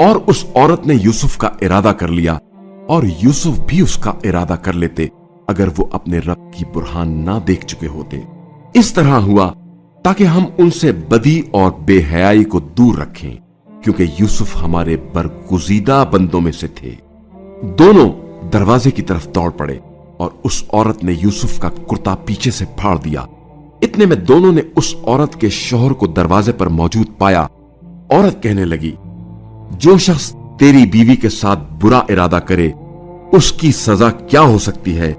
और उस औरत ने यूसुफ का इरादा कर लिया, और यूसुफ भी उसका इरादा कर लेते अगर वो अपने रब की बुरहान ना देख चुके होते। इस तरह हुआ ताकि हम उनसे बदी और बेहयाई को दूर रखें, क्योंकि यूसुफ हमारे बरगुजीदा बंदों में से थे। दोनों दरवाजे की तरफ दौड़ पड़े, और उस औरत ने यूसुफ का कुर्ता पीछे से फाड़ दिया। इतने में दोनों ने उस औरत के शौहर को दरवाजे पर मौजूद पाया। औरत कहने लगी, जो शख्स तेरी बीवी के साथ बुरा इरादा करे उसकी सजा क्या हो सकती है,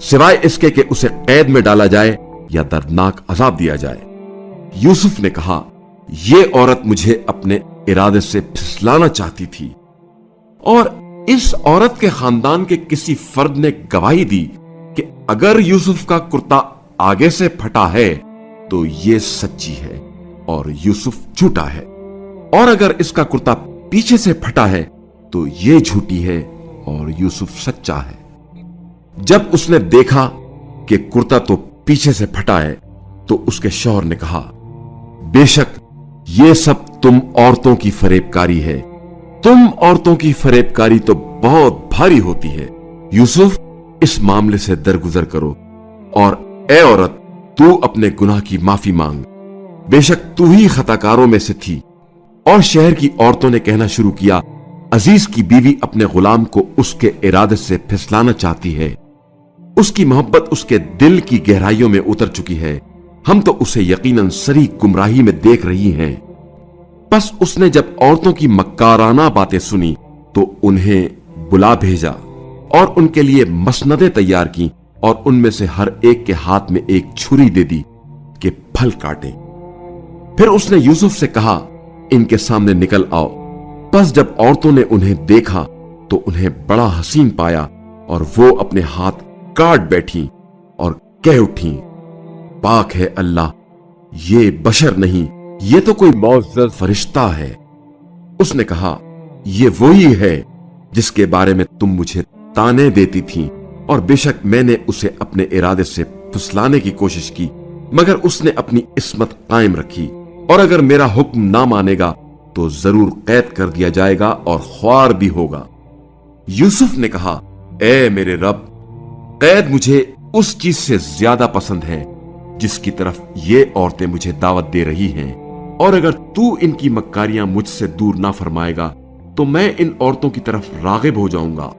सिवाय इसके कि उसे कैद में डाला जाए या दर्दनाक अजाब दिया जाए। यूसुफ ने कहा, यह औरत मुझे अपने इरादे से फिसलाना चाहती थी। और इस औरत के खानदान के किसी फर्द ने गवाही दी कि अगर यूसुफ का कुर्ता आगे से फटा है तो यह सच्ची है और यूसुफ झूठा है, और अगर इसका कुर्ता पीछे से फटा है तो यह झूठी है और यूसुफ सच्चा है। जब उसने देखा कि कुर्ता तो पीछे से फटा है तो उसके शौहर ने कहा, बेशक ये सब तुम औरतों की फरेबकारी है, तुम औरतों की फरेबकारी तो बहुत भारी होती है। यूसुफ, इस मामले से दरगुजर करो, और ए औरत, तू अपने गुनाह की माफी मांग, बेशक तू ही खताकारों में से थी। और शहर की औरतों ने कहना शुरू किया, अजीज की बीवी अपने गुलाम को उसके इरादे से फिसलाना चाहती है, उसकी मोहब्बत उसके दिल की गहराइयों में उतर चुकी है, हम तो उसे यकीनन सरी गुमराही में देख रही हैं। बस उसने जब औरतों की मक्काराना बातें सुनी तो उन्हें बुला भेजा और उनके लिए मसनदें तैयार की, और उनमें से हर एक के हाथ में एक छुरी दे दी कि फल काटें। फिर उसने यूसुफ से कहा, इनके सामने निकल आओ। बस जब औरतों ने उन्हें देखा तो उन्हें बड़ा हसीन पाया, और वो अपने हाथ काट बैठी और कह उठी, पाक है अल्लाह, ये बशर नहीं, ये तो कोई मुअज़्ज़ज़ फरिश्ता है। उसने कहा, ये वही है جس کے بارے میں تم مجھے تانے دیتی تھی، اور بے شک میں نے اسے اپنے ارادے سے پھسلانے کی کوشش کی، مگر اس نے اپنی عصمت قائم رکھی، اور اگر میرا حکم نہ مانے گا تو ضرور قید کر دیا جائے گا اور خوار بھی ہوگا۔ یوسف نے کہا، اے میرے رب، قید مجھے اس چیز سے زیادہ پسند ہے جس کی طرف یہ عورتیں مجھے دعوت دے رہی ہیں، اور اگر تو ان کی مکاریاں مجھ سے دور نہ فرمائے گا تو میں ان عورتوں کی طرف راغب ہو جاؤں گا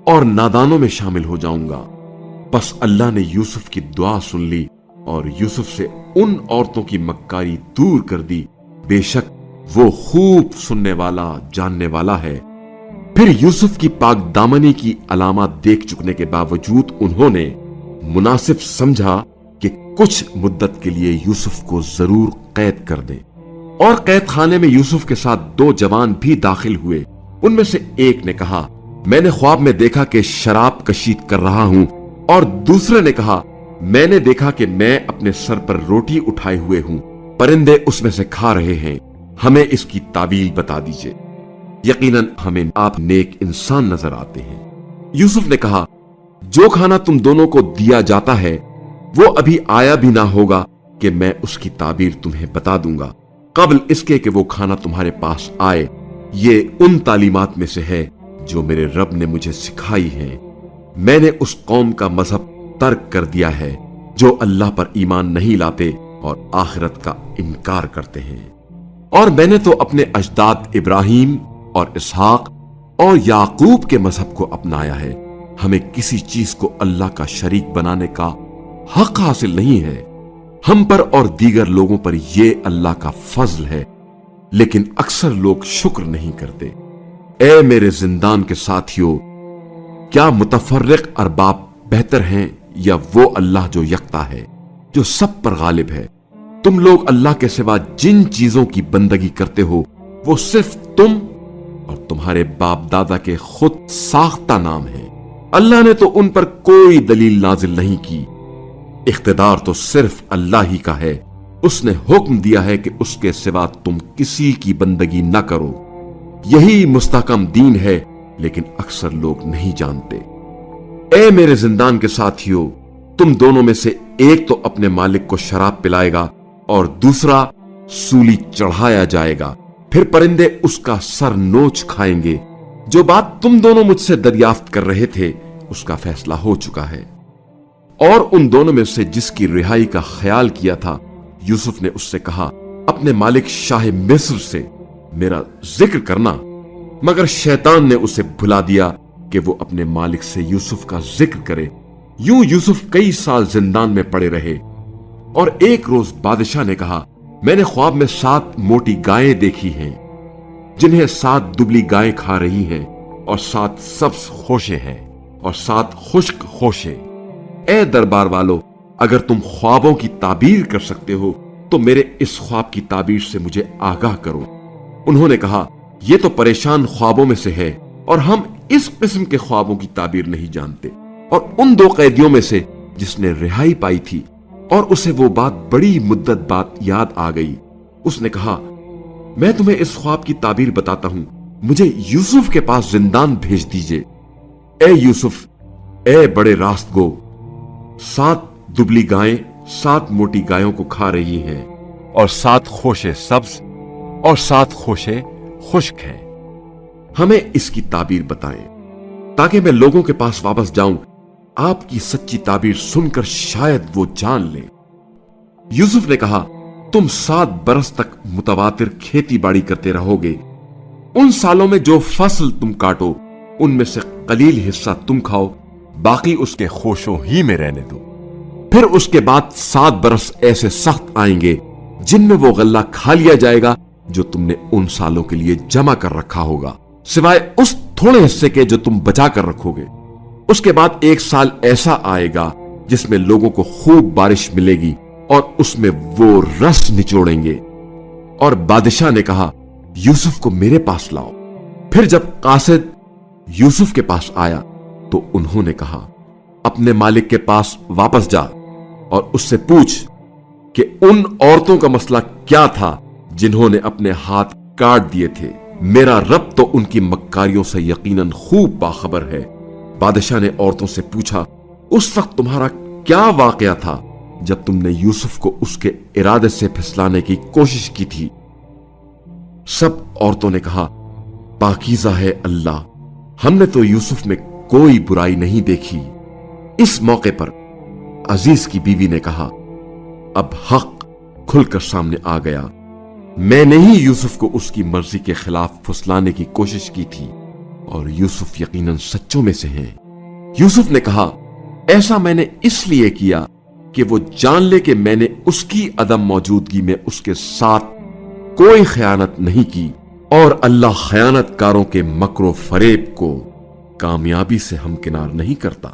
اور نادانوں میں شامل ہو جاؤں گا۔ پس اللہ نے یوسف کی دعا سن لی اور یوسف سے ان عورتوں کی مکاری دور کر دی، بے شک وہ خوب سننے والا جاننے والا ہے۔ پھر یوسف کی پاک دامنی کی علامات دیکھ چکنے کے باوجود انہوں نے مناسب سمجھا کہ کچھ مدت کے لیے یوسف کو ضرور قید کر دیں، اور قید خانے میں یوسف کے ساتھ 2 جوان بھی داخل ہوئے۔ ان میں سے ایک نے کہا، میں نے خواب میں دیکھا کہ شراب کشید کر رہا ہوں، اور دوسرے نے کہا، میں نے دیکھا کہ میں اپنے سر پر روٹی اٹھائے ہوئے ہوں، پرندے اس میں سے کھا رہے ہیں، ہمیں اس کی تعبیر بتا دیجئے، یقیناً ہمیں آپ نیک انسان نظر آتے ہیں۔ یوسف نے کہا، جو کھانا تم دونوں کو دیا جاتا ہے وہ ابھی آیا بھی نہ ہوگا کہ میں اس کی تعبیر تمہیں بتا دوں گا، قبل اس کے کہ وہ کھانا تمہارے پاس آئے۔ یہ ان تعلیمات میں سے ہے جو میرے رب نے مجھے سکھائی ہیں۔ میں نے اس قوم کا مذہب ترک کر دیا ہے جو اللہ پر ایمان نہیں لاتے اور آخرت کا انکار کرتے ہیں، اور میں نے تو اپنے اجداد ابراہیم اور اسحاق اور یعقوب کے مذہب کو اپنایا ہے۔ ہمیں کسی چیز کو اللہ کا شریک بنانے کا حق حاصل نہیں ہے۔ ہم پر اور دیگر لوگوں پر یہ اللہ کا فضل ہے، لیکن اکثر لوگ شکر نہیں کرتے۔ اے میرے زندان کے ساتھیوں، کیا متفرق ارباب بہتر ہیں یا وہ اللہ جو یکتا ہے، جو سب پر غالب ہے؟ تم لوگ اللہ کے سوا جن چیزوں کی بندگی کرتے ہو وہ صرف تم اور تمہارے باپ دادا کے خود ساختہ نام ہیں۔ اللہ نے تو ان پر کوئی دلیل نازل نہیں کی۔ اقتدار تو صرف اللہ ہی کا ہے۔ اس نے حکم دیا ہے کہ اس کے سوا تم کسی کی بندگی نہ کرو۔ یہی مستحکم دین ہے، لیکن اکثر لوگ نہیں جانتے۔ اے میرے زندان کے ساتھیوں، تم دونوں میں سے ایک تو اپنے مالک کو شراب پلائے گا اور دوسرا سولی چڑھایا جائے گا، پھر پرندے اس کا سر نوچ کھائیں گے۔ جو بات تم دونوں مجھ سے دریافت کر رہے تھے اس کا فیصلہ ہو چکا ہے۔ اور ان دونوں میں سے جس کی رہائی کا خیال کیا تھا، یوسف نے اس سے کہا، اپنے مالک شاہ مصر سے میرا ذکر کرنا، مگر شیطان نے اسے بھلا دیا کہ وہ اپنے مالک سے یوسف کا ذکر کرے۔ یوں یوسف کئی سال زندان میں پڑے رہے، اور ایک روز بادشاہ نے کہا، میں نے خواب میں 7 موٹی گائیں دیکھی ہیں جنہیں 7 دبلی گائیں کھا رہی ہیں، اور 7 سبز خوشے ہیں اور 7 خشک خوشے۔ اے دربار والو، اگر تم خوابوں کی تعبیر کر سکتے ہو تو میرے اس خواب کی تعبیر سے مجھے آگاہ کرو۔ انہوں نے کہا، یہ تو پریشان خوابوں میں سے ہے اور ہم اس قسم کے خوابوں کی تعبیر نہیں جانتے۔ اور ان 2 قیدیوں میں سے جس نے رہائی پائی تھی اور اسے وہ بات بڑی مدت بعد یاد آ گئی، اس نے کہا، میں تمہیں اس خواب کی تعبیر بتاتا ہوں، مجھے یوسف کے پاس زندان بھیج دیجئے۔ اے یوسف، اے بڑے راست گو، 7 دبلی گائیں 7 موٹی گایوں کو کھا رہی ہیں، اور 7 خوشے سبز اور 7 خوشے خشک ہیں۔ ہمیں اس کی تعبیر بتائیں تاکہ میں لوگوں کے پاس واپس جاؤں، آپ کی سچی تعبیر سن کر شاید وہ جان لیں۔ یوسف نے کہا، تم 7 برس تک متواتر کھیتی باڑی کرتے رہو گے۔ ان سالوں میں جو فصل تم کاٹو ان میں سے قلیل حصہ تم کھاؤ، باقی اس کے خوشوں ہی میں رہنے دو۔ پھر اس کے بعد 7 برس ایسے سخت آئیں گے جن میں وہ غلہ کھا لیا جائے گا جو تم نے ان سالوں کے لیے جمع کر رکھا ہوگا، سوائے اس تھوڑے حصے کے جو تم بچا کر رکھو گے۔ اس کے بعد 1 سال ایسا آئے گا جس میں لوگوں کو خوب بارش ملے گی اور اس میں وہ رس نچوڑیں گے۔ اور بادشاہ نے کہا، یوسف کو میرے پاس لاؤ۔ پھر جب قاصد یوسف کے پاس آیا تو انہوں نے کہا، اپنے مالک کے پاس واپس جا اور اس سے پوچھ کہ ان عورتوں کا مسئلہ کیا تھا جنہوں نے اپنے ہاتھ کاٹ دیے تھے، میرا رب تو ان کی مکاریوں سے یقیناً خوب باخبر ہے۔ بادشاہ نے عورتوں سے پوچھا، اس وقت تمہارا کیا واقعہ تھا جب تم نے یوسف کو اس کے ارادے سے پھسلانے کی کوشش کی تھی؟ سب عورتوں نے کہا، پاکیزہ ہے اللہ، ہم نے تو یوسف میں کوئی برائی نہیں دیکھی۔ اس موقع پر عزیز کی بیوی نے کہا، اب حق کھل کر سامنے آ گیا، میں نے ہی یوسف کو اس کی مرضی کے خلاف پھسلانے کی کوشش کی تھی اور یوسف یقیناً سچوں میں سے ہیں۔ یوسف نے کہا، ایسا میں نے اس لیے کیا کہ وہ جان لے کہ میں نے اس کی عدم موجودگی میں اس کے ساتھ کوئی خیانت نہیں کی، اور اللہ خیانت کاروں کے مکر و فریب کو کامیابی سے ہمکنار نہیں کرتا۔